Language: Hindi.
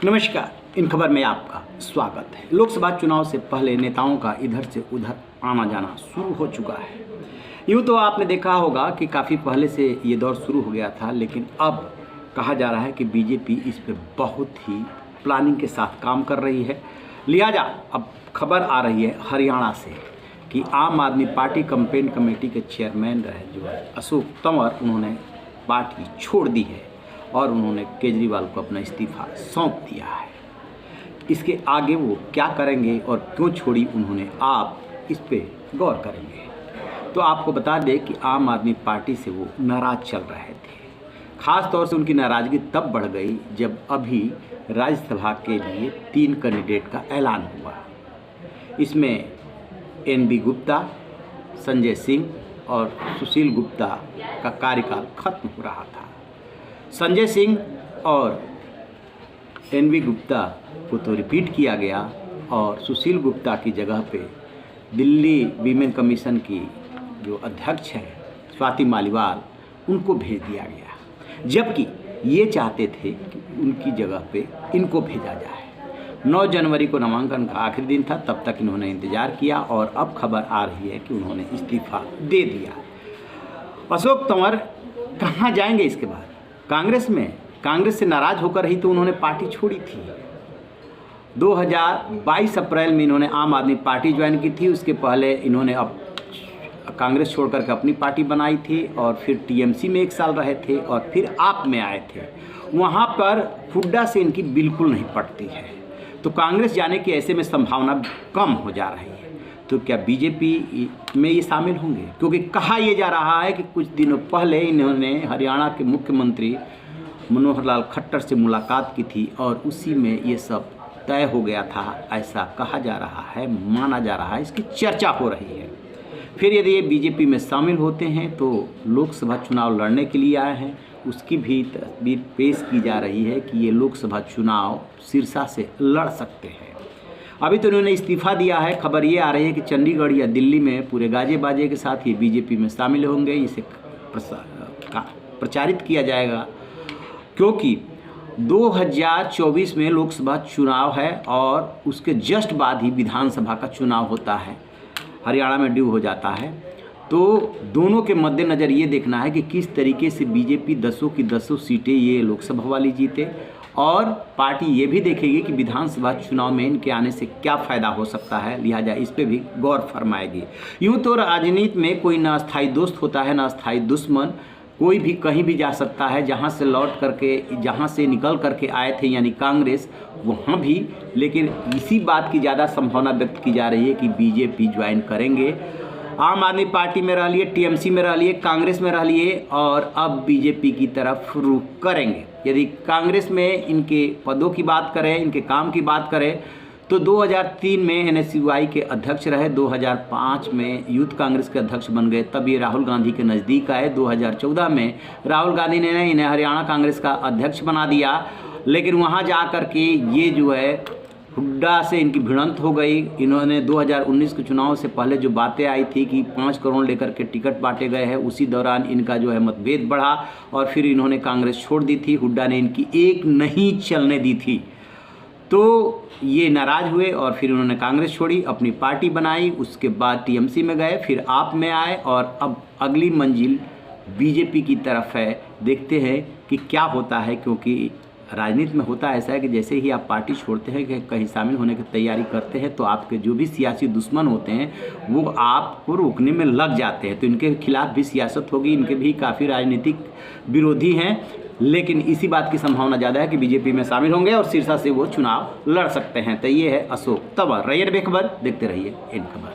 नमस्कार, इन खबर में आपका स्वागत है। लोकसभा चुनाव से पहले नेताओं का इधर से उधर आना जाना शुरू हो चुका है। यूँ तो आपने देखा होगा कि काफ़ी पहले से ये दौर शुरू हो गया था, लेकिन अब कहा जा रहा है कि बीजेपी इस पे बहुत ही प्लानिंग के साथ काम कर रही है। लिहाजा अब खबर आ रही है हरियाणा से कि आम आदमी पार्टी कैंपेन कमेटी के चेयरमैन रहे जो है अशोक तंवर, उन्होंने पार्टी छोड़ दी है और उन्होंने केजरीवाल को अपना इस्तीफा सौंप दिया है। इसके आगे वो क्या करेंगे और क्यों छोड़ी उन्होंने, आप इस पे गौर करेंगे। तो आपको बता दें कि आम आदमी पार्टी से वो नाराज़ चल रहे थे। ख़ास तौर से उनकी नाराज़गी तब बढ़ गई जब अभी राज्यसभा के लिए 3 कैंडिडेट का ऐलान हुआ। इसमें NB गुप्ता, संजय सिंह और सुशील गुप्ता का कार्यकाल खत्म हो रहा था। संजय सिंह और NB गुप्ता को तो रिपीट किया गया और सुशील गुप्ता की जगह पे दिल्ली वीमेन कमीशन की जो अध्यक्ष हैं स्वाति मालीवाल, उनको भेज दिया गया, जबकि ये चाहते थे कि उनकी जगह पे इनको भेजा जाए। 9 जनवरी को नामांकन का आखिरी दिन था, तब तक इन्होंने इंतज़ार किया और अब खबर आ रही है कि उन्होंने इस्तीफा दे दिया। अशोक तंवर कहाँ जाएंगे इसके बाद? कांग्रेस से नाराज़ होकर ही तो उन्होंने पार्टी छोड़ी थी। 2022 अप्रैल में इन्होंने आम आदमी पार्टी ज्वाइन की थी। उसके पहले इन्होंने अब कांग्रेस छोड़ करके अपनी पार्टी बनाई थी और फिर TMC में 1 साल रहे थे और फिर आप में आए थे। वहाँ पर हुड्डा से इनकी बिल्कुल नहीं पटती है, तो कांग्रेस जाने की ऐसे में संभावना कम हो जा रही है। तो क्या बीजेपी में ये शामिल होंगे? क्योंकि कहा यह जा रहा है कि कुछ दिनों पहले इन्होंने हरियाणा के मुख्यमंत्री मनोहर लाल खट्टर से मुलाकात की थी और उसी में ये सब तय हो गया था, ऐसा कहा जा रहा है, माना जा रहा है, इसकी चर्चा हो रही है। फिर यदि ये बीजेपी में शामिल होते हैं तो लोकसभा चुनाव लड़ने के लिए आए हैं, उसकी भी तस्वीर पेश की जा रही है कि ये लोकसभा चुनाव सिरसा से लड़ सकते हैं। अभी तो इन्होंने इस्तीफा दिया है। खबर ये आ रही है कि चंडीगढ़ या दिल्ली में पूरे गाजे बाजे के साथ ये बीजेपी में शामिल होंगे। इसे प्रचारित किया जाएगा क्योंकि 2024 में लोकसभा चुनाव है और उसके जस्ट बाद ही विधानसभा का चुनाव होता है, हरियाणा में ड्यू हो जाता है। तो दोनों के मद्देनज़र ये देखना है कि किस तरीके से बीजेपी 10 की 10 सीटें ये लोकसभा वाली जीते और पार्टी ये भी देखेगी कि विधानसभा चुनाव में इनके आने से क्या फ़ायदा हो सकता है। लिहाजा इस पे भी गौर फरमाएगी। यूँ तो राजनीति में कोई ना अस्थायी दोस्त होता है ना अस्थायी दुश्मन। कोई भी कहीं भी जा सकता है, जहाँ से निकल करके आए थे यानी कांग्रेस, वहाँ भी। लेकिन इसी बात की ज़्यादा संभावना व्यक्त की जा रही है कि बीजेपी ज्वाइन करेंगे। आम आदमी पार्टी में रह लिए, TMC में रह लिए, कांग्रेस में रह लिए और अब बीजेपी की तरफ रुख करेंगे। यदि कांग्रेस में इनके पदों की बात करें, इनके काम की बात करें तो 2003 में NSUI के अध्यक्ष रहे, 2005 में यूथ कांग्रेस के अध्यक्ष बन गए, तब ये राहुल गांधी के नज़दीक आए। 2014 में राहुल गांधी ने इन्हें हरियाणा कांग्रेस का अध्यक्ष बना दिया, लेकिन वहाँ जा कर के ये जो है हुड्डा से इनकी भिड़ंत हो गई। इन्होंने 2019 के चुनाव से पहले जो बातें आई थी कि 5 करोड़ लेकर के टिकट बांटे गए हैं, उसी दौरान इनका जो है मतभेद बढ़ा और फिर इन्होंने कांग्रेस छोड़ दी थी। हुड्डा ने इनकी एक नहीं चलने दी थी, तो ये नाराज़ हुए और फिर उन्होंने कांग्रेस छोड़ी, अपनी पार्टी बनाई। उसके बाद TMC में गए, फिर आप में आए और अब अगली मंजिल बीजेपी की तरफ है। देखते हैं कि क्या होता है, क्योंकि राजनीति में होता ऐसा है कि जैसे ही आप पार्टी छोड़ते हैं कि कहीं शामिल होने की तैयारी करते हैं तो आपके जो भी सियासी दुश्मन होते हैं वो आपको रोकने में लग जाते हैं। तो इनके खिलाफ भी सियासत होगी, इनके भी काफ़ी राजनीतिक विरोधी हैं, लेकिन इसी बात की संभावना ज़्यादा है कि बीजेपी में शामिल होंगे और सिरसा से वो चुनाव लड़ सकते हैं। तो ये है अशोक तंवर। रहिए बेखबर, देखते रहिए इन खबर।